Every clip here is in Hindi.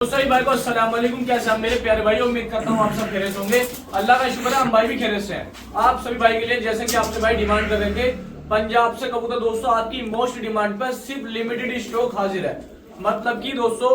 तो सही भाई को अस्सलाम वालेकुम। कैसे हैं मेरे प्यारे भाई? उम्मीद करता हूँ आप सब खैरियत से होंगे। अल्लाह का शुक्र है हम भाई भी खैरियत से हैं। आप सभी भाई के लिए जैसे कि आपसे भाई डिमांड कर रहे थे पंजाब से कबूतर, दोस्तों आपकी मोस्ट डिमांड पर सिर्फ लिमिटेड स्टॉक हाजिर है। मतलब कि दोस्तों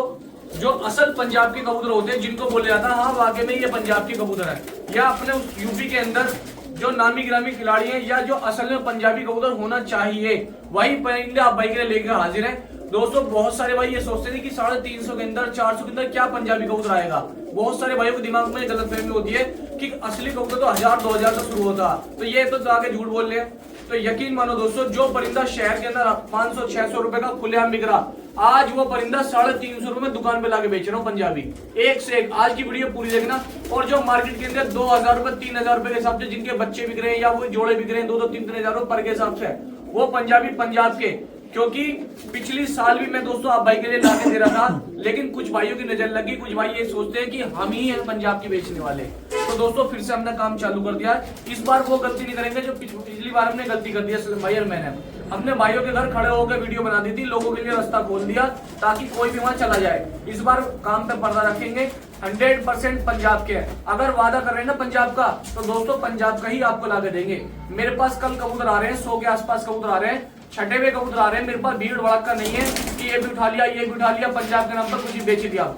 जो असल पंजाब के कबूतर होते हैं जिनको बोले जाता है हाँ वाकई में ये पंजाब के कबूतर है, या अपने उस यूपी के अंदर जो नामी गिरामी खिलाड़ी हैं या जो असल में पंजाबी कबूतर होना चाहिए वही परिंदे आप भाई के लिए लेकर हाजिर है। दोस्तों बहुत सारे भाई ये सोचते थे कि 350 के अंदर 400 के अंदर क्या पंजाबी कबूतर आएगा। बहुत सारे भाइयों के दिमाग में गलतफहमी होती है कि असली कबूतर तो 1000-2000 से शुरू होता, तो ये तो आगे झूठ बोल रहे हैं। तो यकीन मानो दोस्तों जो परिंदा शहर के अंदर 500-600 रुपए का खुलेआम बिक रहा, आज वो परिंदा 350 रुपए में दुकान पे लाके बेच रहा हूँ पंजाबी। एक से एक आज की वीडियो पूरी देखना। और जो मार्केट के अंदर 2000 रुपए 3000 रुपए के हिसाब से जिनके बच्चे बिक रहे हैं या वो जोड़े बिक रहे हैं 2-2 3-3 हजार रुपए पर के हिसाब से, वो पंजाबी पंजाब के। क्योंकि पिछली साल भी मैं दोस्तों आप भाई के लिए लाके दे रहा था, लेकिन कुछ भाइयों की नजर लगी, कुछ भाई ये सोचते हैं कि हम ही हैं पंजाब के बेचने वाले। तो दोस्तों फिर से हमने काम चालू कर दिया। इस बार वो गलती नहीं करेंगे जो पिछली बार हमने गलती कर दिया। भाई और मैंने अपने भाइयों के घर खड़े होकर वीडियो बना दी थी, लोगों के लिए रास्ता खोल दिया ताकि कोई भी वहां चला जाए। इस बार काम पे पर्दा रखेंगे, 100% पंजाब के हैं। अगर वादा कर रहे हैं ना पंजाब का, तो दोस्तों पंजाब का ही आपको लाके देंगे। मेरे पास कल कबूतर आ रहे हैं, 100 के आसपास कबूतर आ रहे हैं, छठे हुए कबूतर आ रहे हैं। मेरे पास भीड़ भड़का नहीं है कि ये भी उठा लिया ये भी उठा लिया, पंजाब के नाम पर कुछ ही बेच दिया।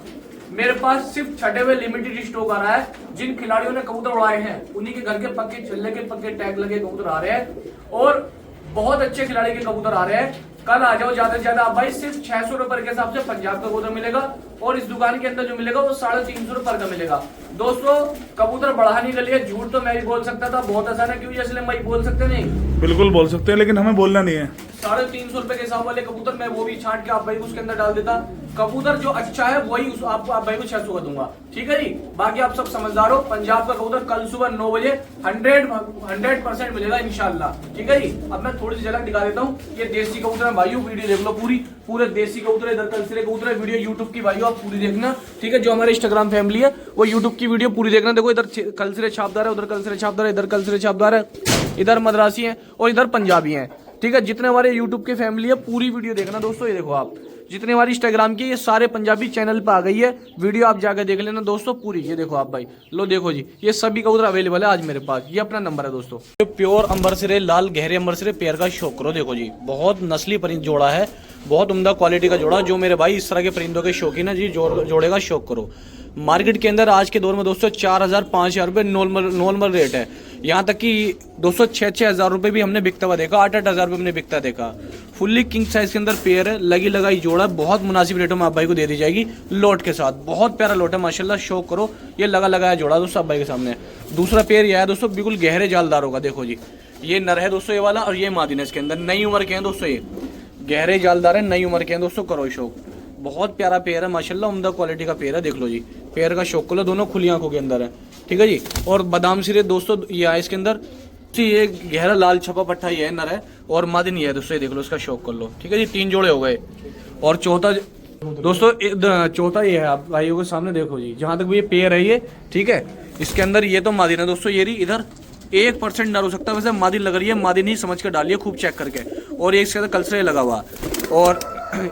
मेरे पास सिर्फ छठे हुए लिमिटेड स्टॉक आ रहा है। जिन खिलाड़ियों ने कबूतर उड़ाए हैं उन्हीं के घर के पक्के छल्ले के पक्के टैग लगे कबूतर आ रहे हैं, और बहुत अच्छे खिलाड़ी के कबूतर आ रहे हैं। कल आ जाओ ज्यादा से ज्यादा आप भाई, सिर्फ 600 रुपए के हिसाब से पंजाब का कबूतर मिलेगा, और इस दुकान के अंदर जो मिलेगा वो 350 रुपए का मिलेगा। दोस्तों कबूतर बढ़ाने के लिए झूठ तो मैं भी बोल सकता था, बहुत आसान है, क्यों इसलिए मैं बोल सकते नहीं, बिल्कुल बोल सकते हैं, लेकिन हमें बोलना नहीं है। 350 रुपए के हिसाब वाले कबूतर मैं वो भी छांट के आप भाई उसके अंदर डाल देता। कबूतर जो अच्छा है वही आपको आप भाई को 600 का दूंगा, ठीक है जी। बाकी आप सब समझदार हो। पंजाब का कबूतर कल सुबह 9 बजे 100% मिलेगा इंशाल्लाह, ठीक है जी। अब मैं थोड़ी सी झलक दिखा देता हूँ। ये देसी कबूतर है भाइयों, वीडियो देख लो पूरे देसी कबूतर, इधर कलसरे कबूतर है। वीडियो यूट्यूब की भाइयों आप पूरी देखना, ठीक है। जो हमारे इंस्टाग्राम फैमिली है वो यूट्यूब की वीडियो पूरी देखना। देखो इधर कलसरे छापदार है, उधर कलसरे छापदार है, इधर कलसरे छापदार है, इधर मद्रासी है और इधर पंजाबी है, ठीक है। जितने हमारे यूट्यूब के फैमिली है पूरी वीडियो देखना दोस्तों। ये देखो आप जितने हमारी इंस्टाग्राम की, ये सारे पंजाबी चैनल पे आ गई है वीडियो, आप जाकर देख लेना दोस्तों पूरी। ये देखो आप भाई, लो देखो जी, ये सभी कबूतर अवेलेबल है आज मेरे पास। ये अपना नंबर है दोस्तों। प्योर अंबरसरे, लाल गहरे अंबरसरे पेयर का शौक करो। देखो जी बहुत नस्ली परिंद जोड़ा है, बहुत उम्दा क्वालिटी का जोड़ा। जो मेरे भाई इस तरह के परिंदों के शौकीन है जी, जोड़े का शौक करो। मार्केट के अंदर आज के दौर में दोस्तों 4000-5000 रुपये नॉर्मल रेट है। यहाँ तक कि दोस्तों 6-6 हजार रुपये भी हमने बिकता हुआ देखा, 8-8 हजार रुपये हमने बिकता देखा। फुल्ली किंग साइज के अंदर पेयर है, लगी लगाई जोड़ा, बहुत मुनासिब रेटों में आप भाई को दे दी जाएगी लोट के साथ। बहुत प्यारा लोट है माशाल्लाह, शौक करो। ये लगा लगाया जोड़ा दोस्तों आप भाई के सामने। दूसरा पेयर यह है दोस्तों, बिल्कुल गहरे जालदारों का। देखो जी ये नर है दोस्तों ये वाला, और ये मादी है। इसके अंदर नई उम्र के हैं दोस्तों, ये गहरे जालदार है, नई उम्र के हैं दोस्तों। करो शौक, बहुत प्यारा पेयर है माशाल्लाह, उम्दा क्वालिटी का पेयर है। देख लो जी पेयर का शौक करो, दोनों खुली आंखों के अंदर है, ठीक है जी। और बादाम सिरे दोस्तों ये आए इसके अंदर, ये गहरा लाल छपा पट्टा ये है नर है, और मादी नहीं है दोस्तों। ये देख लो, इसका शौक कर लो, ठीक है जी। 3 जोड़े हो गए। और चौथा दोस्तों चौथा ये है आप भाइयों के सामने देखो जी, जहां तक ये पेयर है ये, ठीक है। इसके अंदर ये तो मादी है दोस्तों, ये रही इधर 1% नर हो सकता है, वैसे मादी लग रही है, मादी नहीं समझ कर डालिए खूब चेक करके। और एक इसके अंदर कलसरे लगा हुआ, और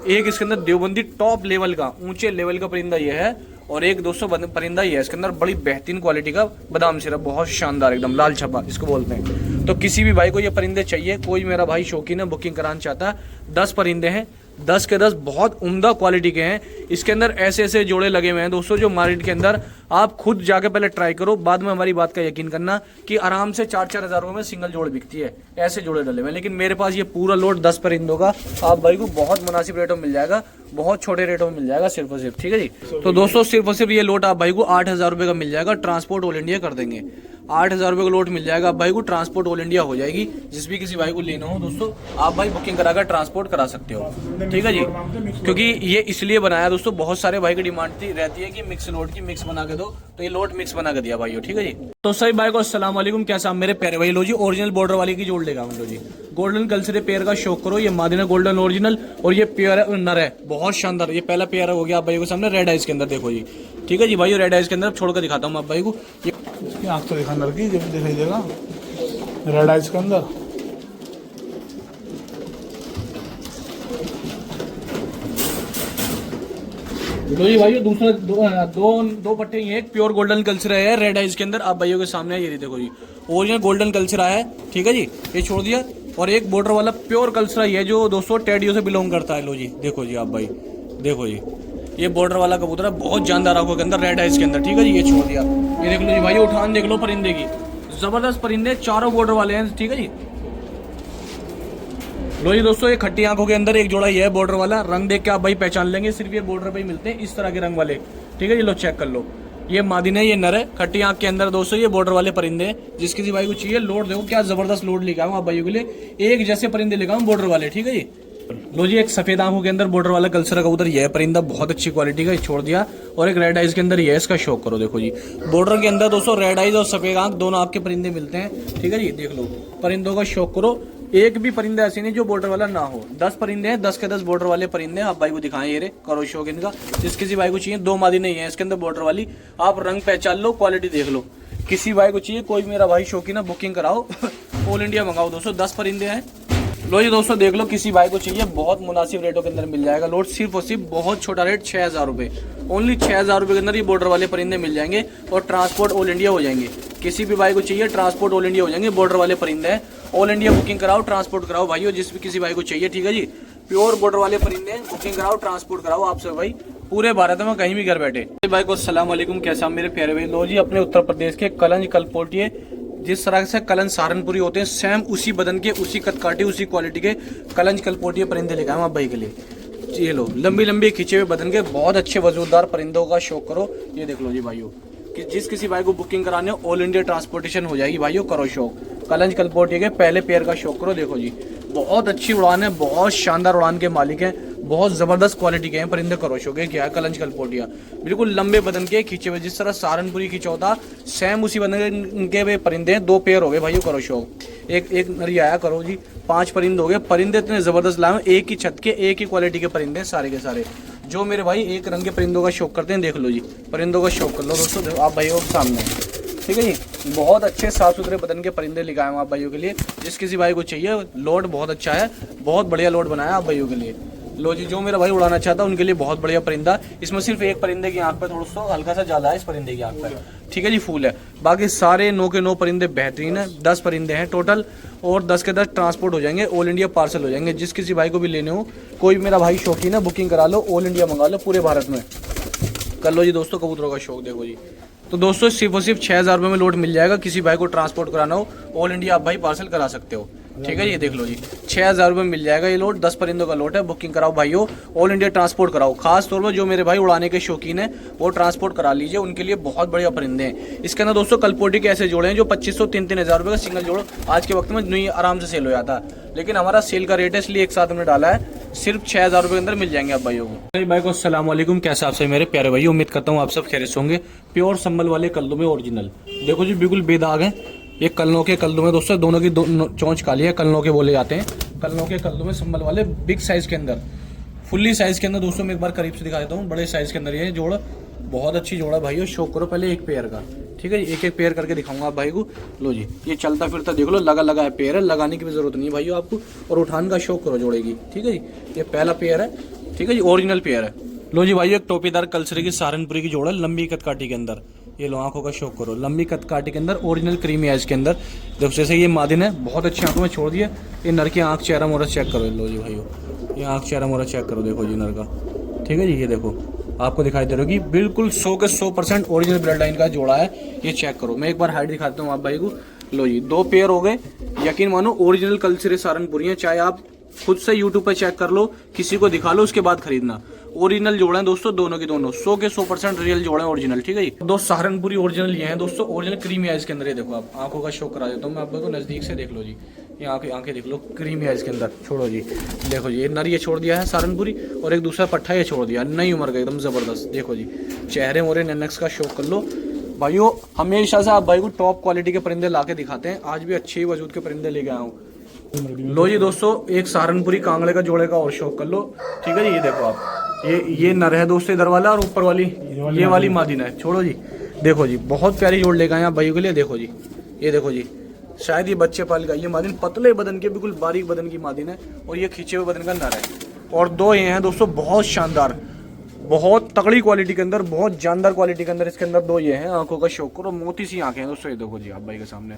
एक इसके अंदर देवबंदी टॉप लेवल का ऊंचे लेवल का परिंदा ये है, और एक दोस्तों परिंदा ये है इसके अंदर बड़ी बेहतरीन क्वालिटी का बादाम सिरा, बहुत शानदार एकदम लाल छपा इसको बोलते हैं। तो किसी भी भाई को ये परिंदे चाहिए, कोई मेरा भाई शौकीन है बुकिंग कराना चाहता है, 10 परिंदे हैं, 10 के 10 बहुत उम्दा क्वालिटी के हैं। इसके अंदर ऐसे ऐसे जोड़े लगे हुए हैं दोस्तों जो मार्केट के अंदर आप खुद जाके पहले ट्राई करो, बाद में हमारी बात का यकीन करना कि आराम से 4-4 हजार रुपये में सिंगल जोड़ बिकती है। ऐसे जोड़े डले हुए हैं, लेकिन मेरे पास ये पूरा लोड 10 परिंदों का आप भाई को बहुत मुनासिब रेटों में मिल जाएगा, बहुत छोटे रेटों में मिल जाएगा सिर्फ और सिर्फ, ठीक है जी। तो दोस्तों सिर्फ और सिर्फ ये लोट आप भाई को 8000 रुपये का मिल जाएगा, ट्रांसपोर्ट ऑल इंडिया कर देंगे। 8000 रुपये का लोट मिल जाएगा आप भाई को, ट्रांसपोर्ट ऑल इंडिया हो जाएगी। जिस भी किसी भाई को लेना हो दोस्तों आप भाई बुकिंग कराकर ट्रांसपोर्ट करा सकते हो, ठीक है जी। क्योंकि ये इसलिए बनाया दोस्तों, बहुत सारे भाई की डिमांड रहती है कि मिक्स लोट की मिक्स बना के दो, तो ये लोट मिक्स बना के दिया भाई, ठीक है जी। तो सही भाई को अस्सलाम वालेकुम, कैसा मेरे प्यारे भाई? लो जी ओरिजिनल बॉर्डर वाली की जोड़ लेगा हम लो जी, गोल्डन कलसरे पेयर का शौक करो। ये मादिना गोल्डन ओरिजिनल, और ये पेयर है नर है, बहुत शानदार। ये पहला पेयर हो गया आप भाई को सामने, रेड आइज के अंदर देखो जी, ठीक है जी भाई। रेड आइज के अंदर छोड़ कर दिखाता हूँ आप भाई को, इसकी आँख तो दिखा नर की, जब दिखाई देगा रेड आइज के अंदर। लो जी भाइयों दूसरा दो पट्टे ये एक प्योर गोल्डन कल्चर है रेड आइज के अंदर, आप भाइयों के सामने है, ये देखो जी ओरिजिनल गोल्डन कल्चर है, ठीक है जी, ये छोड़ दिया। और एक बॉर्डर वाला प्योर कल्चर है जो दोस्तों टेडियो से बिलोंग करता है। लो जी देखो जी आप भाई, देखो जी ये बॉर्डर वाला कबूतर है, बहुत जानदार आंखों के अंदर, रेड आइज के अंदर, ठीक है जी, ये छोड़ दिया। ये देख लो जी भाई, उठान देख लो परिंदे की, जबरदस्त परिंदे, चारों बॉर्डर वाले हैं, ठीक है जी। लो जी दोस्तों ये खट्टी आंखों के अंदर एक जोड़ा ये है बॉर्डर वाला, रंग देख के आप भाई पहचान लेंगे, सिर्फ ये बॉर्डर पे ही मिलते हैं इस तरह के रंग वाले, ठीक है जी। लो चेक कर लो, ये मादिन है, ये नर है, खट्टी आंख के अंदर दोस्तों ये बॉर्डर वाले परिंदे हैं। जिस किसी भाई को चाहिए लोड देखो क्या जबरदस्त लोड लेके आऊँ आप भाइयों के लिए, एक जैसे परिंदे लेके आऊँ बॉर्डर वाले, ठीक है जी। लो जी एक सफेद आंखों के अंदर बॉर्डर वाला कल्चर का उधर यह परिंदा बहुत अच्छी क्वालिटी का छोड़ दिया। और एक रेड आइज के अंदर ये इसका शौक करो, देखो जी बॉर्डर के अंदर दोस्तों रेड आइज और सफेद आंख दोनों आंख के परिंदे मिलते हैं, ठीक है जी। देख लो परिंदों का शौक करो, एक भी परिंदा ऐसे नहीं जो बॉर्डर वाला ना हो। 10 परिंदे हैं, 10 के 10 बॉर्डर वाले परिंदे हैं, आप भाई को दिखाएं, ये रे करो शौक इनका। जिस किसी भाई को चाहिए, 2 मादी नहीं है इसके अंदर बॉर्डर वाली, आप रंग पहचान लो, क्वालिटी देख लो। किसी भाई को चाहिए, कोई मेरा भाई शौकीन है, बुकिंग कराओ, ऑल इंडिया मंगाओ दोस्तों, 10 परिंदे हैं। लो जी दोस्तों देख लो, किसी भाई को चाहिए बहुत मुनासिब रेटों के अंदर मिल जाएगा लोड, सिर्फ और सिर्फ बहुत छोटा रेट 6000 रुपये, ओनली 6000 रुपये के अंदर ये बॉर्डर वाले परिंदे मिल जाएंगे और ट्रांसपोर्ट ऑल इंडिया हो जाएंगे। किसी भी भाई को चाहिए ट्रांसपोर्ट ऑल इंडिया हो जाएंगे, बॉर्डर वाले परिंदे हैं, ऑल इंडिया बुकिंग कराओ, ट्रांसपोर्ट कराओ भाइयों, जिस भी किसी भाई को चाहिए, ठीक है जी। प्योर बॉर्डर वाले परिंदे हैं, बुकिंग कराओ, ट्रांसपोर्ट कराओ, आप सब भाई पूरे भारत में कहीं भी घर बैठे। भाई को अस्सलाम वालेकुम, कैसा मेरे प्यारे भाई। लो जी अपने उत्तर प्रदेश के कलंज कलपोटिए, जिस तरह से कलंज सहारनपुरी होते हैं, सेम उसी बदन के, उसी कदकाठी, उसी क्वालिटी के कलंज कलपोटिए परिंदे लेकर आए आप भाई के लिए। ये लो लंबी लंबी खींचे हुए बदन के बहुत अच्छे वजूदार परिंदों का शौक करो। ये देख लो जी भाइयों, कि जिस किसी भाई को बुकिंग कराने ऑल इंडिया ट्रांसपोर्टेशन हो जाएगी भाइयों, करो शौक। कलंज कलपोटिए के पहले पेयर का शौक करो, देखो जी बहुत अच्छी उड़ान है, बहुत शानदार उड़ान के मालिक हैं, बहुत जबरदस्त क्वालिटी के हैं परिंदे, करो शौक। क्या है कलंज कलपोटिया, बिल्कुल लंबे बदन के खींचे हुए, जिस तरह सहारनपुरी खींचा होता सेम उसी बदन के वे परिंदे हैं। 2 पेयर हो गए भाइयों, करो शौक। एक नरी आया, करो जी 5 परिंदे हो गए। परिंदे इतने जबरदस्त लाए, एक ही छत के, एक ही क्वालिटी के परिंदे सारे के सारे। जो मेरे भाई एक रंग के परिंदों का शौक करते हैं, देख लो जी परिंदों का शौक कर लो दोस्तों, आप भाइयों के सामने, ठीक है जी। बहुत अच्छे साफ सुथरे बदन के परिंदे लिखाए हैं आप भाइयों के लिए, जिस किसी भाई को चाहिए। लोड बहुत अच्छा है, बहुत बढ़िया लोड बनाया आप भाइयों के लिए। लो जी जो मेरा भाई उड़ाना चाहता है उनके लिए बहुत बढ़िया परिंदा। इसमें सिर्फ एक परिंदे की आंख पे थोड़ा सा हल्का सा ज्यादा है, इस परिंदे की आंख पे, ठीक है जी, फूल है। बाकी सारे 9 के 9 परिंदे बेहतरीन है। 10 परिंदे हैं टोटल, और 10 के 10 ट्रांसपोर्ट हो जाएंगे, ऑल इंडिया पार्सल हो जाएंगे। जिस किसी भाई को भी लेने हो, कोई मेरा भाई शौकीन है, बुकिंग करा लो, ऑल इंडिया मंगा लो, पूरे भारत में कर लो जी दोस्तों। कबूतरों का शौक देखो जी, तो दोस्तों सिर्फ और सिर्फ 6000 रुपये में लोड मिल जाएगा। किसी भाई को ट्रांसपोर्ट कराना हो, ऑल इंडिया आप भाई पार्सल करा सकते हो, ठीक है। ये देख लो जी 6000 रुपये मिल जाएगा ये लोड, 10 परिंदों का लोड है। बुकिंग कराओ भाइयों, ऑल इंडिया ट्रांसपोर्ट कराओ। खास तौर पर जो मेरे भाई उड़ाने के शौकीन है वो ट्रांसपोर्ट करा लीजिए, उनके लिए बहुत बढ़िया परिंदे हैं। इसके अंदर दोस्तों कलपोटी के ऐसे जोड़े हैं जो 2500 3-3 हज़ार रुपये का सिंगल जोड़ आज के वक्त में नहीं आराम से सेल हो जाता, लेकिन हमारा सेल का रेट है इसलिए एक साथ हमने डाला है, सिर्फ 6000 रुपये के अंदर मिल जाएंगे आप भाइयों को। भाई को अस्सलाम वालेकुम, कैसे आप सब मेरे प्यारे भाई, उम्मीद करता हूँ आप सब खैरियत से होंगे। प्योर संभल वाले कल्दू में ओरिजिनल, देखो जी बिल्कुल बेदाग है। ये कलनों के कल्दू में दोस्तों, दोनों की चोंच काली है, कलनों के बोले जाते हैं। कलनों के कल्दू में संभल वाले बिग साइज के अंदर, फुल्ली साइज के अंदर दोस्तों, मैं एक बार करीब से दिखा देता हूँ। बड़े साइज के अंदर ये जोड़ बहुत अच्छी जोड़ा भाइयों, शौक करो पहले एक पेयर का, ठीक है जी। एक एक पेयर करके दिखाऊंगा आप भाई को। लो जी ये चलता फिरता देख लो, लगा लगा है पेयर है, लगाने की भी जरूरत नहीं भाइयों आपको, और उठान का शौक करो जोड़ेगी, ठीक है जी। ये पहला पेयर है, ठीक है जी, ओरिजिनल पेयर है। लो जी भाइयों एक टोपीदार कल्चर की सहारनपुरी की जोड़ा, लंबी कदकाठी के अंदर। ये लो आंखों का शौक करो, लंबी कदकाठी के अंदर, ओरिजिनल क्रीमी आइज के अंदर। देखो जैसे ये मादिन है, बहुत अच्छी आंखों में छोड़ दिया। ये नर की आंख चेहरा मोहरा चेक करो, लो जी भाइयों ये आंख चेहरा मोहरा चेक करो, देखो जी नर का, ठीक है जी। ये देखो आपको दिखाई दे रहा होगी, बिल्कुल 100 के 100% ओरिजिनल ब्लड लाइन का जोड़ा है। ये चेक करो, मैं एक बार हाइट दिखाता हूँ आप भाई को। लो जी 2 पेयर हो गए, यकीन मानो ओरिजिनल कल्चर सहारनपुरी है। चाहे आप खुद से यूट्यूब पर चेक कर लो, किसी को दिखा लो, उसके बाद खरीदना। ओरिजिनल जोड़े हैं दोस्तों, दोनों की दोनों 100 के 100% रियल जोड़े हैं ओरिजिनल, ठीक है जी। दो सहारनपुरी ओरिजिनल ये हैं दोस्तों, ओरिजिनल क्रीमी आइज के अंदर। ये देखो आप आंखों का शौक करा देता हूँ मैं आप लोगों को नजदीक से, देख लो जी ये आंखें देख लो, क्रीमी आइज के अंदर। छोड़ो जी, देखो जी ये नर ये छोड़ दिया है सहारनपुरी, और एक दूसरा पट्ठा ये छोड़ दिया, नई उम्र का एकदम जबरदस्त। देखो जी चेहरे मोरे नैनक्स का शौक कर लो भाइयों। हमेशा से आप भाई को टॉप क्वालिटी के परिंदे ला के दिखाते हैं, आज भी अच्छे वजूद के परिंदे लेके आया हूँ। लो जी दोस्तों एक सहारनपुरी कांगड़े का जोड़े का और शौक कर लो, ठीक है जी। ये देखो आप, ये नर है दोस्तों इधर वाला, और ऊपर वाली ये वाली मादिन है। छोड़ो जी, देखो जी बहुत प्यारी जोड़ लेकर आए आप भाइयों के लिए। देखो जी ये देखो जी, शायद ये बच्चे पाल का, ये मादिन पतले बदन के, बिल्कुल बारीक बदन की मादिन है, और ये खींचे हुए बदन का नर है। और 2 ये हैं दोस्तों बहुत शानदार, बहुत तगड़ी क्वालिटी के अंदर, बहुत जानदार क्वालिटी के अंदर। इसके अंदर दो ये हैं, आंखों का शौक करो, मोती सी आंखें हैं दोस्तों। ये देखो जी आप भाई के सामने,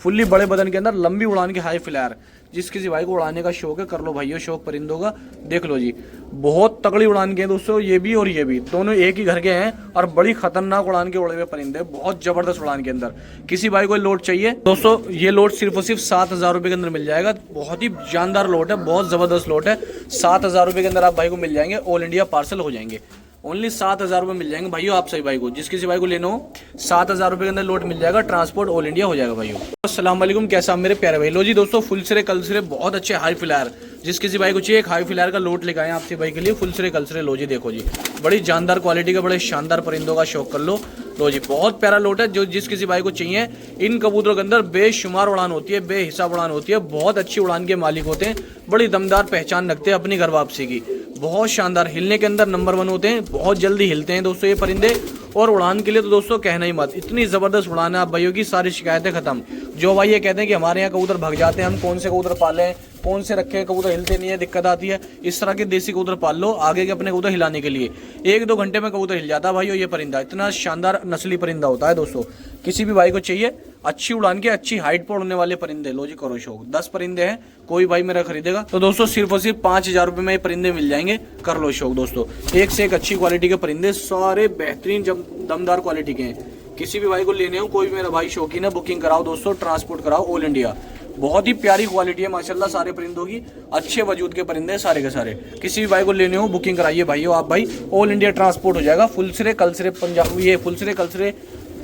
फुल्ली बड़े बदन के अंदर, लंबी उड़ान के हाई फ्लायर। जिस किसी भाई को उड़ाने का शौक है कर लो भाइयों शौक परिंदों का। देख लो जी, बहुत तगड़ी उड़ान के हैं दोस्तों, ये भी और ये भी, दोनों एक ही घर के हैं और बड़ी खतरनाक उड़ान के उड़े हुए परिंदे, बहुत जबरदस्त उड़ान के अंदर। किसी भाई को लोट चाहिए दोस्तों, ये लोट सिर्फ और सिर्फ 7,000 रुपए के अंदर मिल जाएगा। बहुत ही जानदार लोट है, बहुत जबरदस्त लोट है। 7,000 रुपए के अंदर आप भाई को मिल जाएंगे, ऑल इंडिया पार्सल हो जाएंगे। ओनली 7,000 रुपये मिल जाएंगे भाइयों आप सही भाई को। जिस किसी भाई को लेना हो 7,000 रुपये के अंदर लोट मिल जाएगा, ट्रांसपोर्ट ऑल इंडिया हो जाएगा भाइयों। अस्सलाम वालेकुम, कैसा मेरे प्यारे भाई। लो जी दोस्तों, फुल सिरे कल सिरे बहुत अच्छे हाई फ्लायर, जिस किसी भाई को चाहिए एक हाई फ्लायर का लोट लेकर आए आपसे भाई के लिए। फुल सिरे कल सिरे लो जी, देखो जी, बड़ी जानदार क्वालिटी का, बड़े शानदार परिंदों का शौक कर लो। लो जी, बहुत प्यारा लोट है, जो जिस किसी भाई को चाहिए। इन कबूतरों के अंदर बेशुमार उड़ान होती है, बेहिसाब उड़ान होती है, बहुत अच्छी उड़ान के मालिक होते हैं, बड़ी दमदार पहचान रखते हैं अपनी घर वापसी की, बहुत शानदार, हिलने के अंदर नंबर 1 होते हैं, बहुत जल्दी हिलते हैं दोस्तों ये परिंदे। और उड़ान के लिए तो दोस्तों कहना ही मत, इतनी जबरदस्त उड़ान है आप भाइयों की, सारी शिकायतें खत्म। जो भाई ये कहते हैं कि हमारे यहाँ कबूतर भाग जाते हैं, हम कौन से कबूतर पालें, कौन से रखे, कबूतर हिलते नहीं है, दिक्कत आती है, इस तरह के देसी कबूतर पाल लो आगे के अपने कबूतर हिलाने के लिए। 1-2 घंटे में कबूतर हिल जाता है भाइयों ये परिंदा, इतना शानदार नस्ली परिंदा होता है दोस्तों। किसी भी भाई को चाहिए अच्छी उड़ान के, अच्छी हाइट पर उड़ने वाले परिंदे, लो जी करो शौक। 10 परिंदे हैं, कोई भाई मेरा खरीदेगा तो दोस्तों सिर्फ और सिर्फ 5,000 रुपये में ये परिंदे मिल जाएंगे, कर लो शौक दोस्तों। एक से एक अच्छी क्वालिटी के परिंदे, सारे बेहतरीन दमदार क्वालिटी के हैं। किसी भी भाई को लेने हो, कोई भी मेरा भाई शौकीन है, बुकिंग कराओ दोस्तों, ट्रांसपोर्ट कराओ ऑल इंडिया। बहुत ही प्यारी क्वालिटी है माशाल्लाह सारे परिंदों की, अच्छे वजूद के परिंदे सारे के सारे। किसी भी भाई को लेने हो बुकिंग कराइए भाइयों आप भाई, ऑल इंडिया ट्रांसपोर्ट हो जाएगा। फुल सिरे कल सिरे पंजाब, ये फुल सिरे कल सिरे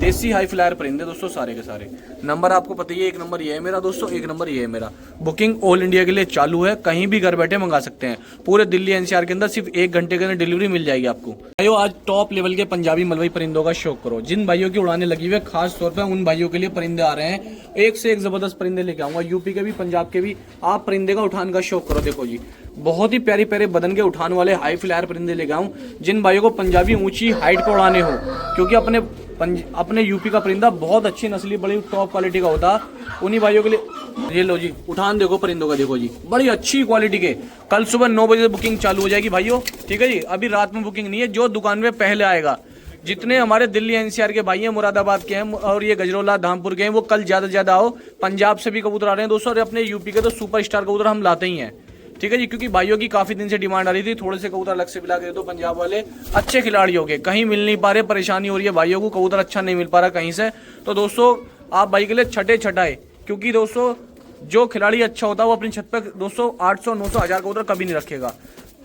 देसी हाई फ्लायर परिंदे दोस्तों सारे के सारे। नंबर आपको पता ही है, 1 नंबर ये है मेरा दोस्तों, 1 नंबर ये है मेरा। बुकिंग ऑल इंडिया के लिए चालू है, कहीं भी घर बैठे मंगा सकते हैं। पूरे दिल्ली एनसीआर के अंदर सिर्फ 1 घंटे के अंदर डिलीवरी मिल जाएगी आपको भाइयों। आज टॉप लेवल के पंजाबी मलवई परिंदों का शौक करो। जिन भाइयों की उड़ाने लगी हुई है, खास तौर पर उन भाइयों के लिए परिंदे आ रहे हैं, एक से एक जबरदस्त परिंदे लेके आऊंगा, यूपी के भी पंजाब के भी। आप परिंदे का उठान का शौक करो, देखो जी, बहुत ही प्यारे प्यारे बदन के उठान वाले हाई फ्लायर परिंदे लेके आऊं। जिन भाइयों को पंजाबी ऊंची हाइट पर उड़ाने हो, क्योंकि अपने यूपी का परिंदा बहुत अच्छी नस्ली, बड़ी टॉप क्वालिटी का होता, उन्हीं भाइयों के लिए ये लो जी, उठान देखो परिंदों का, देखो जी, बड़ी अच्छी क्वालिटी के। कल सुबह 9 बजे बुकिंग चालू हो जाएगी भाइयों, ठीक है जी। अभी रात में बुकिंग नहीं है, जो दुकान में पहले आएगा। जितने हमारे दिल्ली एनसीआर के भाई हैं, मुरादाबाद के हैं और ये गजरौला धामपुर के हैं, वो कल ज्यादा से ज्यादा आओ। पंजाब से भी कबूतर आ रहे हैं दोस्तों, और अपने यूपी के तो सुपरस्टार कबूतर हम लाते ही हैं, ठीक है जी। क्योंकि भाइयों की काफी दिन से डिमांड आ रही थी, थोड़े से कबूतर अलग से मिला के दो पंजाब वाले, अच्छे खिलाड़ियों के, कहीं मिल नहीं पा रहे, परेशानी हो रही है भाइयों को, कबूतर अच्छा नहीं मिल पा रहा कहीं से। तो दोस्तों आप भाई के लिए छठे छठाए, क्योंकि दोस्तों जो खिलाड़ी अच्छा होता है वो अपनी छत पर दोस्तों 800, 900, 1000 कबूतर कभी नहीं रखेगा।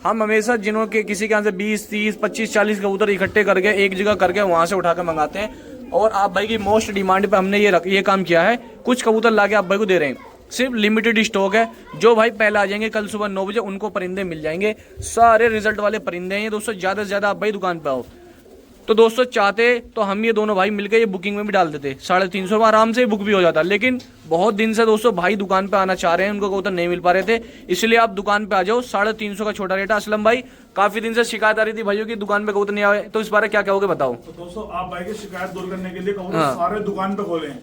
हम हमेशा जिन्हों के किसी के यहाँ से 20, 30, 25, 40 कबूतर इकट्ठे करके एक जगह करके वहां से उठा कर मंगाते हैं। और आप भाई की मोस्ट डिमांड पे हमने ये काम किया है, कुछ कबूतर लाके आप भाई को दे रहे हैं, सिर्फ लिमिटेड स्टॉक है। जो भाई पहले आ जाएंगे कल सुबह 9 बजे उनको परिंदे मिल जाएंगे, सारे रिजल्ट वाले परिंदे हैं दोस्तों। ज्यादा से ज्यादा आप भाई दुकान पे आओ। तो दोस्तों चाहते तो हम ये दोनों भाई मिलकर ये बुकिंग में भी डाल देते, 350 में आराम से बुक भी हो जाता। लेकिन बहुत दिन से दोस्तों भाई दुकान पे आना चाह रहे हैं, उनको कबूतर नहीं मिल पा रहे थे, इसलिए आप दुकान पे आ जाओ। 350 का छोटा रेट है। असलम भाई, काफी दिन से शिकायत आ रही थी भाइयों की दुकान पे कबूतर नहीं आए, तो इस बारे क्या कहोगे बताओ। तो दोस्तों आप भाई की शिकायत दूर करने के लिए कबूतर सारे दुकान पे खोले,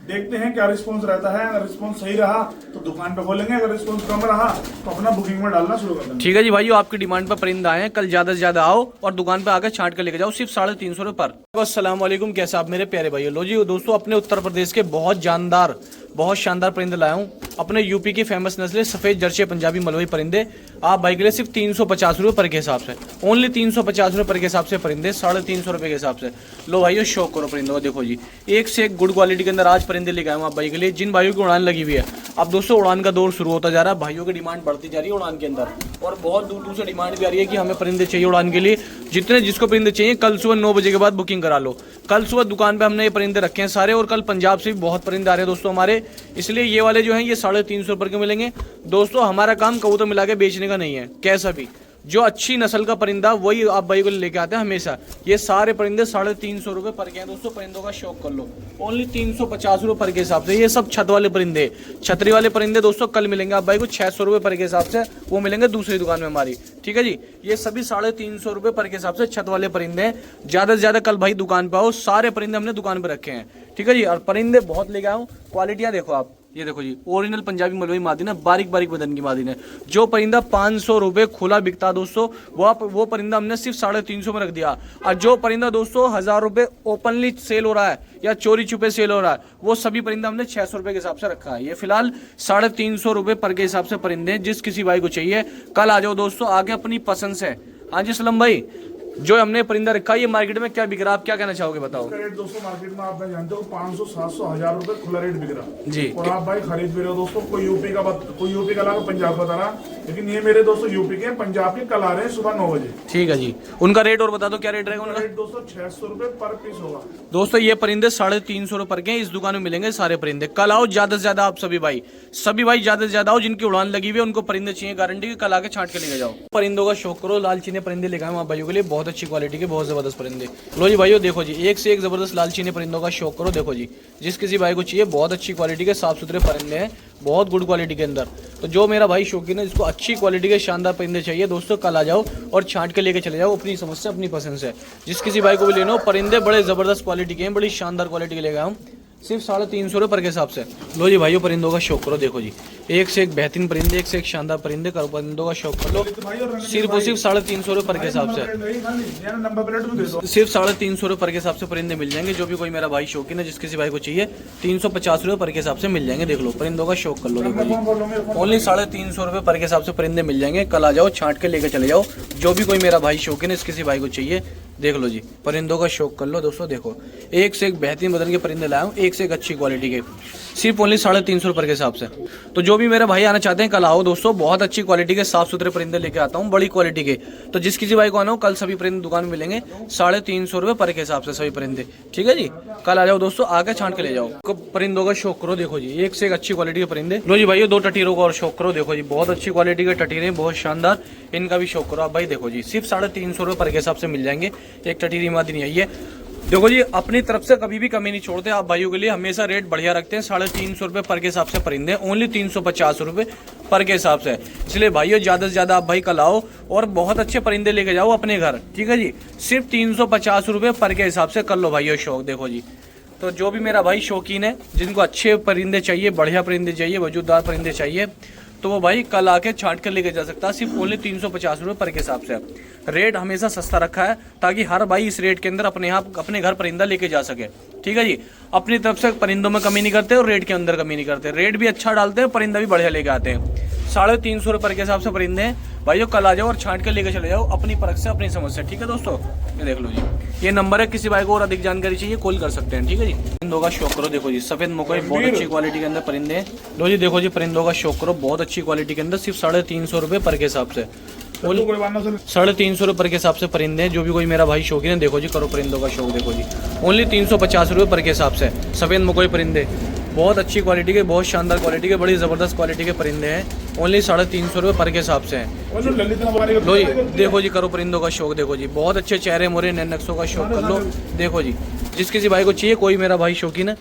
देखते हैं क्या रिस्पांस रहता है। अगर रिस्पांस सही रहा तो दुकान पे खोलेंगे, अगर रिस्पांस कम रहा तो अपना बुकिंग में डालना शुरू कर देंगे। ठीक है जी भाइयों, आपकी डिमांड पर परिंदा आए हैं, कल ज्यादा से ज्यादा आओ और दुकान पे आकर छांट कर लेके जाओ, सिर्फ 350 रुपए पर। अस्सलाम वालेकुम, कैसा आप मेरे प्यारे भाइयों। लो जी दोस्तों, अपने उत्तर प्रदेश के बहुत जानदार, बहुत शानदार परिंदे लाया हूँ। अपने यूपी की फेमस नस्ल सफेद जर्सी पंजाबी मलवई परिंदे आप भाई के लिए सिर्फ 350 रुपये पर के हिसाब से, ओनली 350 रुपये पर के हिसाब से परिंदे, 350 रुपये के हिसाब से। लो भाइयों शौक करो परिंदों, देखो जी, एक से एक गुड क्वालिटी के अंदर आज परिंदे लेके आए हूँ आप भाई के लिए। जिन भाइयों की उड़ान लगी हुई है, अब दोस्तों उड़ान का दौर शुरू होता जा रहा है, भाइयों की डिमांड बढ़ती जा रही है उड़ान के अंदर, और बहुत दूर दूर से डिमांड भी आ रही है कि हमें परिंदे चाहिए उड़ान के लिए। जितने जिसको परिंदे चाहिए कल सुबह 9 बजे के बाद बुकिंग करा लो। कल सुबह दुकान पे हमने ये परिंदे रखे हैं सारे, और कल पंजाब से भी बहुत परिंदे आ रहे हैं दोस्तों हमारे, इसलिए ये वाले जो हैं ये 350 रुपये के मिलेंगे दोस्तों। हमारा काम कबूतर मिला के बेचने का नहीं है कैसा भी, जो अच्छी नस्ल का परिंदा वही आप भाई को लेके आते हैं हमेशा। ये सारे परिंदे 350 रुपये पर के हैं दोस्तों। परिंदों का शौक कर लो, ओनली 350 रुपये पर के हिसाब से। ये सब छत वाले परिंदे, छतरी वाले परिंदे दोस्तों कल मिलेंगे आप भाई को 600 रुपये पर के हिसाब से, वो मिलेंगे दूसरी दुकान में हमारी, ठीक है जी। ये सभी 350 रुपये पर के हिसाब से छत वाले परिंदे हैं। ज्यादा से ज्यादा कल भाई दुकान पे आओ, सारे परिंदे हमने दुकान पे रखे हैं, ठीक है जी। और परिंदे बहुत लेके आऊँ, क्वालिटियाँ देखो आप, ये देखो जी, ओरिजिनल पंजाबी मलवई मादिन है, बारीक बारीक बदन की मादिन है। जो परिंदा 500 रुपये खुला बिकता दोस्तों, वो परिंदा हमने सिर्फ 350 में रख दिया। और जो परिंदा दोस्तों 1000 रुपये ओपनली सेल हो रहा है या चोरी छुपे सेल हो रहा है, वो सभी परिंदा हमने 600 रुपये के हिसाब से रखा है। ये फिलहाल 350 रुपये पर के हिसाब से परिंदे, जिस किसी भाई को चाहिए कल आ जाओ दोस्तों, आगे अपनी पसंद से। हाँ जी सलम भाई, जो हमने परिंदा रखा है ये मार्केट में क्या बिक रहा है, आप क्या कहना चाहोगे बताओ। रेट दोस्तों मार्केट में आप भाई जानते हो 500, 700, 1000 रुपए खुला रेट बिक रहा जी। और आप भाई खरीद भी रहे हो दोस्तों। कोई यूपी का ला पंजाब बता रहा, लेकिन ये मेरे दोस्तों यूपी के, पंजाब के कल आ रहे हैं सुबह 9 बजे। ठीक है जी, उनका रेट और बता दो, क्या रेट रहेगा उनका? रेट दोस्तों 600 रुपए पर पीस होगा दोस्तों। ये परिंदे 350 रुपए पर के इस दुकान में मिलेंगे सारे परिंदे। कल आओ ज्यादा से ज्यादा, आप सभी भाई ज्यादा से ज्यादा आओ, जिनकी उड़ान लगी हुई है उनको परिंदे चाहिए गारंटी के, कल आके छांट के लेके जाओ। परिंदों का शौक करो, लाल चीने परिंदे लेकर आए भाइयों के लिए, बहुत अच्छी क्वालिटी के, बहुत जबरदस्त परिंदे। लो जी भाइयों देखो जी, एक से एक जबरदस्त लाल चीने परिंदों का शौक करो। देखो जी, जिस किसी भाई को चाहिए बहुत अच्छी क्वालिटी के साफ सुथरे परिंदे हैं, बहुत गुड क्वालिटी के अंदर। तो जो मेरा भाई शौकीन है, जिसको अच्छी क्वालिटी के शानदार परिंदे चाहिए दोस्तों, कल आ जाओ और छांट के लेके चले जाओ अपनी समझ से, अपनी पसंद से। जिस किसी भाई को भी लेना हो, परिंदे बड़े जबरदस्त क्वालिटी के हैं, बड़ी शानदार क्वालिटी के लेके आऊँ, सिर्फ 350 रुपये पर के हिसाब से। लो जी भाइयों, परिंदों का शौक करो। देखो जी, एक से एक बेहतरीन परिंदे, एक से एक शानदार परिंदे, करो परिंदों का शौक कर लो। सिर्फ और सिर्फ 350 रुपये पर के हिसाब से, सिर्फ 350 रुपये पर के हिसाब से परिंदे मिल जाएंगे। जो भी कोई मेरा भाई शौकीन है, जिस किसी भाई को चाहिए 350 रुपये पर के हिसाब से मिल जाएंगे। देख लो, परिंदों का शौक कर लो। देखो जी, ओनली 350 रुपये पर के हिसाब से परिंदे मिल जाएंगे। कल आ जाओ, छांट के लेके चले जाओ। जो भी कोई मेरा भाई शौकीन है, जिस किसी भाई को चाहिए, देख लो जी, परिंदों का शौक कर लो दोस्तों। देखो, एक से एक बेहतरीन बदन के परिंदे लाया हूँ, एक से एक अच्छी क्वालिटी के, सिर्फ ओनली 350 रुपये के हिसाब से। तो जो भी मेरे भाई आना चाहते हैं, कल आओ दोस्तों, बहुत अच्छी क्वालिटी के साफ सुथरे परिंदे लेके आता हूँ, बड़ी क्वालिटी के। तो जिस किसी भाई को आना हो, कल सभी परिंदे दुकान में मिलेंगे 350 रुपये पर के हिसाब से सभी परिंदे। ठीक है जी, कल आ जाओ दोस्तों, आके छांट के ले जाओ। परिंदों का शौक करो। देखो जी, एक से एक अच्छी क्वालिटी के परिंदे। लो जी भाई, 2 टटीरों का और शौक करो। देखो जी, बहुत अच्छी क्वालिटी के टटीरे, बहुत शानदार, इनका भी शौक करो आप भाई। देखो जी, सिर्फ 350 रुपये पर के हिसाब से मिल जाएंगे। एक टटीरी मादी नहीं आई है। देखो जी, अपनी तरफ से कभी भी कमी नहीं छोड़ते आप भाइयों के लिए, हमेशा रेट बढ़िया रखते हैं। 350 रुपये पर के हिसाब से परिंदे, ओनली 350 रुपये पर के हिसाब से। इसलिए भाइयों, ज़्यादा से ज़्यादा आप भाई कल आओ और बहुत अच्छे परिंदे लेके जाओ अपने घर। ठीक है जी, सिर्फ 350 रुपये पर के हिसाब से कर लो भाइयों शौक। देखो जी, तो जो भी मेरा भाई शौकीन है, जिनको अच्छे परिंदे चाहिए, बढ़िया परिंदे चाहिए, वजूददार परिंदे चाहिए, तो वो भाई कल आके छांट कर लेके जा सकता है, सिर्फ ओनली 350 रुपये पर के हिसाब से। रेट हमेशा सस्ता रखा है, ताकि हर भाई इस रेट के अंदर अपने घर परिंदा लेके जा सके। ठीक है जी, अपनी तरफ से परिंदों में कमी नहीं करते और रेट के अंदर कमी नहीं करते। रेट भी अच्छा डालते हैं, परिंदा भी बढ़िया लेके आते हैं। 350 रुपये पर के हिसाब से परिंदे हैं भाइयों, कल आ जाओ और छांट के लेके चले जाओ अपनी परख से, अपनी समझ से। ठीक है दोस्तों, ये देख लो जी, ये नंबर है, किसी भाई को और अधिक जानकारी चाहिए कॉल कर सकते हैं। ठीक है जी, परिंदों का शौक करो। देखो जी, सफेद मुकोई, बहुत अच्छी क्वालिटी के अंदर परिंदे हैं। लो जी, देखो जी, परिंदों का शौक करो, बहुत अच्छी क्वालिटी के अंदर, सिर्फ 350 रुपये पर के हिसाब से, 350 रुपये पर के हिसाब से परिंदे हैं। जो भी कोई मेरा भाई शौकीन है, देखो जी, करो परिंदों का शौक। देखो जी, ओनली 350 रुपये पर के हिसाब से सफेद मुकोई परिंदे, बहुत अच्छी क्वालिटी के, बहुत शानदार क्वालिटी के, बड़ी जबरदस्त क्वालिटी के परिंदे हैं। ओनली 350 रुपये पर के हिसाब से हैं। लो जी, देखो जी, करो परिंदों का शौक। देखो जी, बहुत अच्छे चेहरे मोरे नैन नक्शों का शौक कर लो। देखो जी, जिस किसी भाई को चाहिए, कोई मेरा भाई शौकीन है,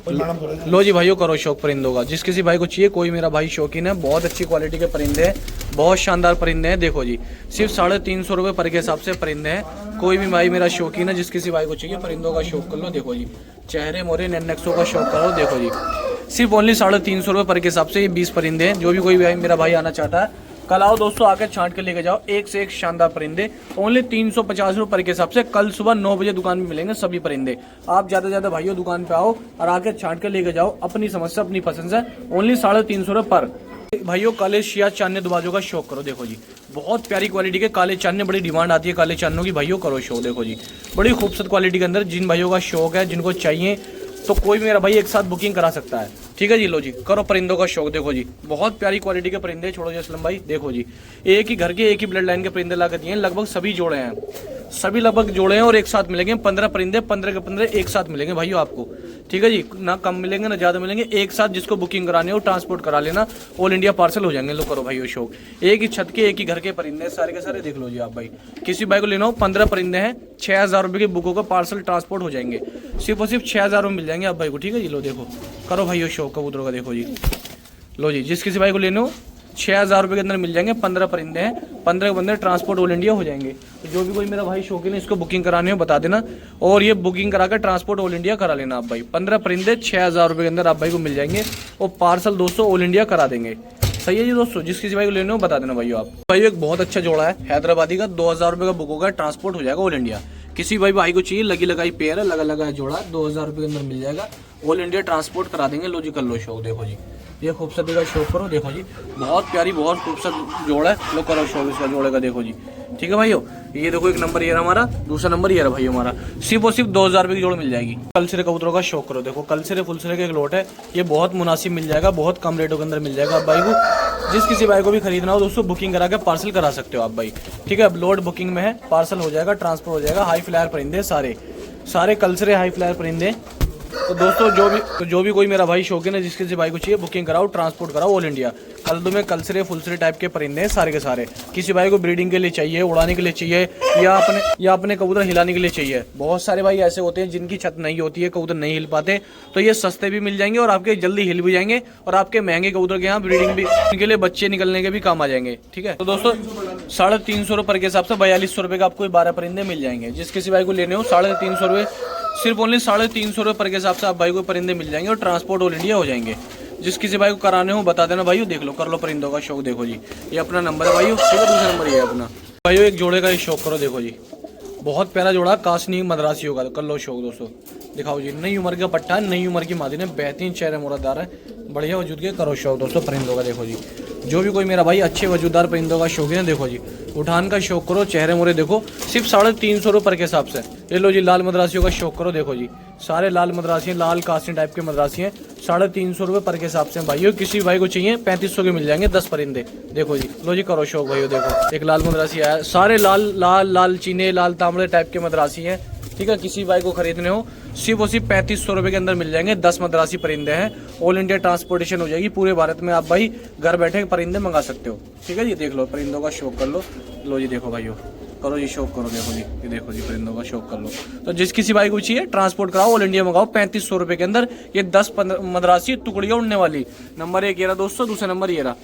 लो जी भाइयों, करो शौक परिंदों का। जिस किसी भाई को चाहिए, कोई मेरा भाई शौकीन है, बहुत अच्छी क्वालिटी के परिंदे हैं, बहुत शानदार परिंदे हैं। देखो जी, सिर्फ 350 रुपये पर के हिसाब से परिंदे हैं। कोई भी भाई मेरा शौकीन है, जिस किसी भाई को चाहिए, परिंदों का शौक कर लो। देखो जी, चेहरे मोरे नैन नक्शों का शौक करो। देखो जी, सिर्फ ओनली 350 रुपये पर के हिसाब से ये 20 परिंदे हैं। जो भी कोई भाई मेरा भाई आना चाहता है, कल आओ दोस्तों, आकर छांट के लेके जाओ, एक से एक शानदार परिंदे, ओनली 350 रुपये पर के हिसाब से। कल सुबह 9 बजे दुकान में मिलेंगे सभी परिंदे। आप ज्यादा से ज्यादा भाइयों दुकान पे आओ और आके छांट के लेके जाओ अपनी समझ से, अपनी पसंद से, ओनली 350 रुपये पर। भाइयों, काले शिया चांदने दुबाजों का शौक करो। देखो जी, बहुत प्यारी क्वालिटी के काले चांदने, बड़ी डिमांड आती है काले चांदनों की। भाइयों करो शौक। देखो जी, बड़ी खूबसूरत क्वालिटी के अंदर, जिन भाइयों का शौक है, जिनको चाहिए, तो कोई मेरा भाई एक साथ बुकिंग करा सकता है। ठीक है जी, लो जी, करो परिंदों का शौक। देखो जी, बहुत प्यारी क्वालिटी के परिंदे, छोड़ो जी असलम भाई। देखो जी, एक ही घर के, एक ही ब्लड लाइन के परिंदे ला के दिए हैं। लगभग सभी जोड़े हैं, सभी लगभग जोड़े हैं और एक साथ मिलेंगे। 15 परिंदे, 15 के 15 एक साथ मिलेंगे भाइयों आपको। ठीक है जी, ना कम मिलेंगे ना ज्यादा मिलेंगे, एक साथ। जिसको बुकिंग करानी हो, ट्रांसपोर्ट करा लेना, ऑल इंडिया पार्सल हो जाएंगे। लो करो भाइयों शौक। एक ही छत के, एक ही घर के परिंदे सारे के सारे। देख लो जी आप भाई, किसी भाई को लेना हो, 15 परिंदे हैं, 6000 रुपये की बुकों का पार्सल ट्रांसपोर्ट हो जाएंगे। सिर्फ और सिर्फ 6000 में मिल जाएंगे आप भाई को। ठीक है जी, लो देखो, करो भाइयों शौक कबूतरों का। देखो जी, लो जी, जिस किसी भाई को लेने हो, 6,000 रुपये के अंदर मिल जाएंगे। 15 परिंदे हैं, 15 के बंदे ट्रांसपोर्ट ऑल इंडिया हो जाएंगे। तो जो भी कोई मेरा भाई शौकीन है इसको बुकिंग करानी हो बता देना, और ये बुकिंग करा कर ट्रांसपोर्ट ऑल इंडिया करा लेना आप भाई। 15 परिंदे 6,000 रुपये के अंदर आप भाई को मिल जाएंगे, और पार्सल दोस्तों ऑल इंडिया करा देंगे। सही है जी दोस्तों, जिस किसी भाई को लेने हो बता देना भाई। आप भाई एक बहुत अच्छा जोड़ा है हैदराबादी का, 2,000 रुपये का बुक होगा, ट्रांसपोर्ट हो जाएगा ऑल इंडिया। किसी भाई को चाहिए लगी लगाई पेयर है, लगा लगा जोड़ा 2,000 रुपये के अंदर मिल जाएगा, ऑल इंडिया ट्रांसपोर्ट करा देंगे। लो जी कर लो शौक, देखो जी ये खूबसूरती का शौक करो, देखो जी बहुत प्यारी बहुत खूबसूरत जोड़ा है। लो करो शौक इसका जोड़े का, देखो जी ठीक है भाइयों। ये देखो एक नंबर ये रहा हमारा, दूसरा नंबर ये रहा भाई हमारा, सिर्फ और सिर्फ 2,000 रुपये की जोड़ मिल जाएगी। कलसिरे कबूतरों का शौक करो, देखो कलसिरे फुलसिरे के एक लोट है, ये बहुत मुनासिब मिल जाएगा, बहुत कम रेटों के अंदर मिल जाएगा आप भाई को। जिस किसी भाई को भी खरीदना हो दोस्तों बुकिंग करा के पार्सल करा सकते हो आप भाई, ठीक है। अब लोड बुकिंग में है, पार्सल हो जाएगा, ट्रांसपोर्ट हो जाएगा। हाई फ्लायर परिंदे सारे कलसिरे हाई फ्लायर परिंदे। तो दोस्तों जो भी कोई मेरा भाई शौकीन है, जिसके किसी भाई को चाहिए बुकिंग कराओ, ट्रांसपोर्ट कराओ ऑल इंडिया। कल्दू में कलसरे फुलसरे टाइप के परिंदे हैं सारे के सारे। किसी भाई को ब्रीडिंग के लिए चाहिए, उड़ाने के लिए चाहिए, या अपने कबूतर हिलाने के लिए चाहिए। बहुत सारे भाई ऐसे होते हैं जिनकी छत नहीं होती है, कबूतर नहीं हिल पाते, तो ये सस्ते भी मिल जाएंगे और आपके जल्दी हिल भी जाएंगे, और आपके महंगे कबूतर के यहाँ ब्रीडिंग भी के लिए बच्चे निकलने के भी काम आ जाएंगे, ठीक है। तो दोस्तों 350 रुपये के हिसाब से 4200 रुपये का आपको 12 परिंदे मिल जाएंगे। जिस किसी भाई को लेने हो 350 रुपये, सिर्फ ओनली 350 रुपये पर के हिसाब से आप भाई को परिंदे मिल जाएंगे, और ट्रांसपोर्ट ऑल इंडिया हो जाएंगे। जिस किसी भाई को कराने हो बता देना भाई, देख लो कर लो परिंदों का शौक। देखो जी ये अपना नंबर है भाई, ठीक है, दूसरा नंबर ये है अपना भाई। एक जोड़े का शौक करो, देखो जी बहुत प्यारा जोड़ा कासनी मद्रासी होगा, कर लो शौक दोस्तों। दिखाओ जी नई उम्र का पट्टा है, नई उम्र की मादी ने, बेहतरीन चेहरे मुरादार है, बढ़िया वजूद के, करो शौक दोस्तों परिंदों का। देखो जी जो भी कोई मेरा भाई अच्छे वजूदार परिंदों का शौकीन है, देखो जी उठान का शौक करो, चेहरे मोरे देखो, सिर्फ 350 रुपये पर के हिसाब से। ये लो जी लाल मद्रासियों का शौक करो, देखो जी सारे लाल मद्रासी हैं, लाल कासनी टाइप के मद्रासी हैं, 350 रुपये पर के हिसाब से भाइयों। किसी भाई को चाहिए 3500 के मिल जाएंगे 10 परिंदे। देखो जी लो जी करो शौक भाइयों। देखो एक लाल मद्रासी आया, सारे लाल लाल लाल चीने लाल तांबड़े टाइप के मद्रासी हैं, ठीक है। किसी भाई को खरीदने हो सिर्फ और सिर्फ 3500 रुपये के अंदर मिल जाएंगे। 10 मद्रासी परिंदे हैं, ऑल इंडिया ट्रांसपोर्टेशन हो जाएगी पूरे भारत में। आप भाई घर बैठे परिंदे मंगा सकते हो, ठीक है जी। देख लो परिंदों का शौक कर लो। लो जी देखो भाइयों करो जी शौक करो, देखो जी ये देखो जी परिंदों का शौक कर लो। तो जिस किसी भाई को चाहिए ट्रांसपोर्ट कराओ, ऑल इंडिया मंगाओ 3500 रुपये के अंदर। ये 10 मद्रासी टुकड़ियाँ उड़ने वाली। नंबर 1 ये रहा दोस्तों, दूसरा नंबर ये रहा।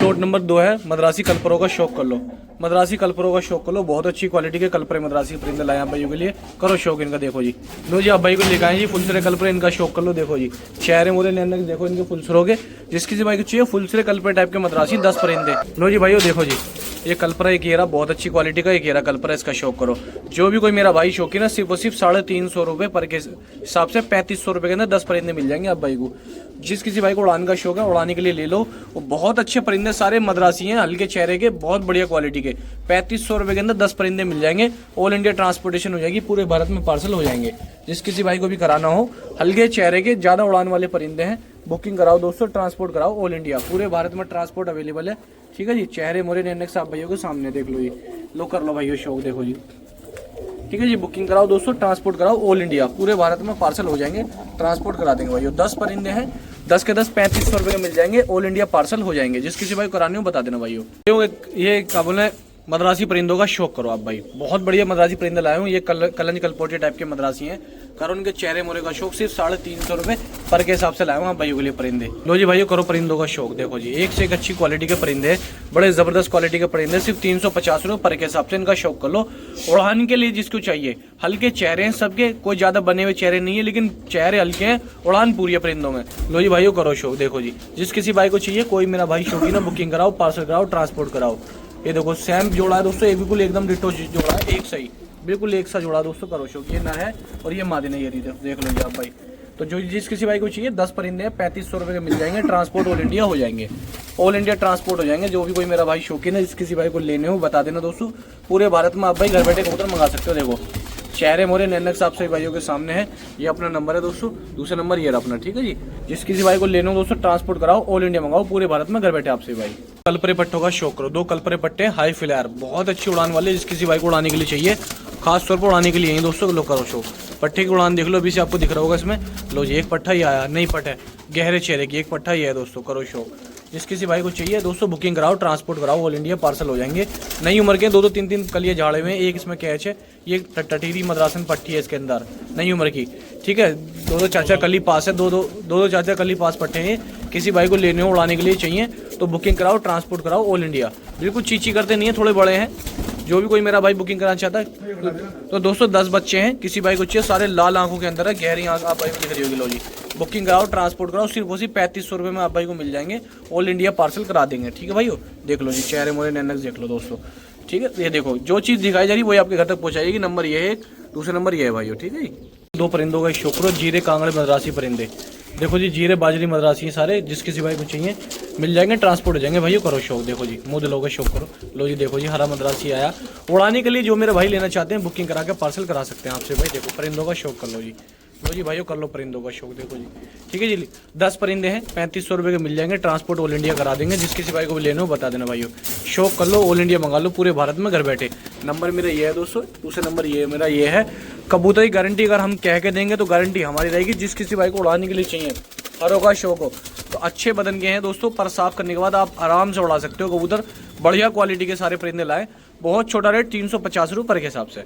लोट नंबर 2 है मद्रासी कलपरों का शौक कर लो। मद्रासी कलपरों का शौक कर लो, बहुत अच्छी क्वालिटी के कलपरे मद्रासी परिंदे लाए आप भाइयों के लिए, करो शौक इनका। देखो जी लो जी आप भाई को लेकर आए जी फुलसरे कलपरे, इनका शौक कर लो। देखो जी चेहरे मोरे नैनक देखो इनके फुलसरों के। जिस किसी भाई को चाहिए फुलसरे कलपरे टाइप के मद्रासी 10 परिंदे। लो जी भाइयों देखो जी ये कलपरा एक येरा बहुत अच्छी क्वालिटी का एक येरा कलपरा, इसका शौक करो। जो भी कोई मेरा भाई शौकीन है सिर्फ और सिर्फ 350 रुपये पर के हिसाब से 3500 रुपये के अंदर 10 परिंदे मिल जाएंगे आप भाई को। जिस किसी भाई को उड़ान का शौक है उड़ाने के लिए ले लो, वो बहुत अच्छे परिंदे सारे मद्रासी हैं, हल्के चेहरे के, बहुत बढ़िया क्वालिटी के। 3500 रुपये के अंदर 10 परिंदे मिल जाएंगे, ऑल इंडिया ट्रांसपोर्टेशन हो जाएगी, पूरे भारत में पार्सल हो जाएंगे। जिस किसी भाई को भी कराना हो हल्के चेहरे के ज़्यादा उड़ान वाले परिंदे हैं, बुकिंग कराओ दोस्तों, ट्रांसपोर्ट कराओ ऑल इंडिया, पूरे भारत में ट्रांसपोर्ट अवेलेबल है, ठीक है जी। चेहरे मोरे नैनक साहब भाइयों के सामने देख लो, ये लो कर लो भाइयों शौक, देखो जी ठीक है जी। बुकिंग कराओ दोस्तों, ट्रांसपोर्ट कराओ ऑल इंडिया, पूरे भारत में पार्सल हो जाएंगे, ट्रांसपोर्ट करा देंगे भाइयों। 10 परिंदे हैं, 10 के 10 3500 रुपये के मिल जाएंगे, ऑल इंडिया पार्सल हो जाएंगे। जिस किसी भाई को कराने हो बता देना भाइयों। ये क्या बोले मद्रासी परिंदों का शौक करो आप भाई, बहुत बढ़िया मद्रासी परिंदे लाए हूँ। ये कलंज कलपोटे टाइप के मद्रासी हैं, करो उनके चेहरे मोरे का शौक। सिर्फ 350 रुपये पर के हिसाब से लाए हूँ आप भाइयों के लिए परिंदे। लो जी भाइयों करो परिंदों का शौक। देखो जी एक से एक अच्छी क्वालिटी के परिंदे हैं, बड़े जबरदस्त क्वालिटी के परिंदे, सिर्फ 350 रुपये पर के हिसाब से इनका शौक कर लो। उड़ान के लिए जिसको चाहिए, हल्के चेहरे हैं सबके, कोई ज्यादा बने हुए चेहरे नहीं है, लेकिन चेहरे हल्के हैं, उड़ान पूरी है परिंदों में। लो जी भाइयों करो शौक। देखो जी जिस किसी भाई को चाहिए, कोई मेरा भाई शौकीन है, बुकिंग कराओ, पार्सल कराओ, ट्रांसपोर्ट कराओ। ये देखो सैम जोड़ा है दोस्तों, ये बिल्कुल एकदम डिटो जोड़ा है, एक सही बिल्कुल एक सा जोड़ा दोस्तों, करो शौक। ये ना है और ये मादी नहीं है, देख लो जी आप भाई। तो जो जिस किसी भाई को चाहिए 10 परिंदे 3500 रुपये के मिल जाएंगे, ट्रांसपोर्ट ऑल इंडिया हो जाएंगे, ऑल इंडिया ट्रांसपोर्ट हो जाएंगे। जो भी कोई मेरा भाई शौकीन है, जिस किसी भाई को लेने हो बता देना दोस्तों, पूरे भारत में आप भाई घर बैठे कबूतर मंगा सकते हो। देखो चेहरे मोरे नैनक साहब सभी भाइयों के सामने है, ये अपना नंबर है दोस्तों, दूसरा नंबर ये रहा अपना, ठीक है जी। जिस किसी भाई को लेना हो दोस्तों, ट्रांसपोर्ट कराओ, ऑल इंडिया मंगाओ, पूरे भारत में घर बैठे आपसे भाई। कलपरे पट्टों का शौक करो, 2 कलपरे पट्टे हाई फ्लायर, बहुत अच्छी उड़ान वाले, जिस किसी भाई को उड़ाने के लिए चाहिए, खास तौर पर उड़ाने के लिए दोस्तों, लो करो शौक। पट्टे की उड़ान देख लो, अभी से आपको दिख रहा होगा इसमें। लो जी एक पट्टा ही आया, नई पट है, गहरे चेहरे की एक पट्टा ही है दोस्तों, करो शौक। जिस किसी भाई को चाहिए दोस्तों, बुकिंग कराओ, ट्रांसपोर्ट कराओ, ऑल इंडिया पार्सल हो जाएंगे। नई उम्र के 2-2 3-3 कलिए झाड़े हुए हैं, एक इसमें कैच है, ये टटीरी मद्रासन पट्टी है इसके अंदर, नई उम्र की, ठीक है। 2-2 4-4 कली पास है, 2-2 4-4 कली पास पट्टे हैं। किसी भाई को लेने हो उड़ाने के लिए चाहिए, तो बुकिंग कराओ, ट्रांसपोर्ट कराओ ऑल इंडिया। बिल्कुल चीची करते नहीं है, थोड़े बड़े हैं। जो भी कोई मेरा भाई बुकिंग कराना चाहता है तो दोस्तों 10 बच्चे हैं, किसी भाई को चाहिए, सारे लाल आंखों के अंदर है, गहरी आंख आप भाई को दिख रही होगी। लो जी, बुकिंग कराओ, ट्रांसपोर्ट कराओ, सिर्फ उसी 3500 रुपये में आप भाई को मिल जाएंगे, ऑल इंडिया पार्सल करा देंगे। ठीक है भाइयों, देख लो जी, चेहरे मोरे नैनक देख लो दोस्तों। ठीक है, ये देखो जो चीज़ दिखाई जा रही है वही आपके घर तक पहुँचाएगी। नंबर ये है, दूसरा नंबर ये है भाइयों। ठीक है जी, 2 परिंदों का शौक करो, जीरे कांगड़े मद्रासी परिंदे। देखो जी, जीरे बाजरी मद्रासी सारे, जिस किसी भाई को चाहिए मिल जाएंगे, ट्रांसपोर्ट हो जाएंगे भाइयों। करो शौक, देखो जी, मुँह दिलों का शौक करो। लो जी, देखो जी, हरा मद्रासी आया उड़ाने के लिए। जो मेरे भाई लेना चाहते हैं बुकिंग करा के पार्सल करा सकते हैं आपसे भाई। देखो परिंदों का शौक कर लो जी। लो जी भाइयों, कर लो परिंदों का शौक, देखो जी। ठीक है जी, 10 परिंदे हैं, 3500 रुपये के मिल जाएंगे, ट्रांसपोर्ट ऑल इंडिया करा देंगे। जिस किसी भाई को भी लेना हो बता देना भाइयों, शौक कर लो, ऑल इंडिया मंगा लो, पूरे भारत में घर बैठे। नंबर मेरा ये है दोस्तों, दूसरा नंबर ये मेरा ये है। कबूतर की गारंटी अगर हम कह के देंगे तो गारंटी हमारी रहेगी। जिस किसी भाई को उड़ाने के लिए चाहिए, हरों का शौक हो, तो अच्छे बदन के हैं दोस्तों, पर साफ करने के बाद आप आराम से उड़ा सकते हो कबूतर। बढ़िया क्वालिटी के सारे परिंदे लाए, बहुत छोटा रेट 350 रुपये पर के हिसाब से।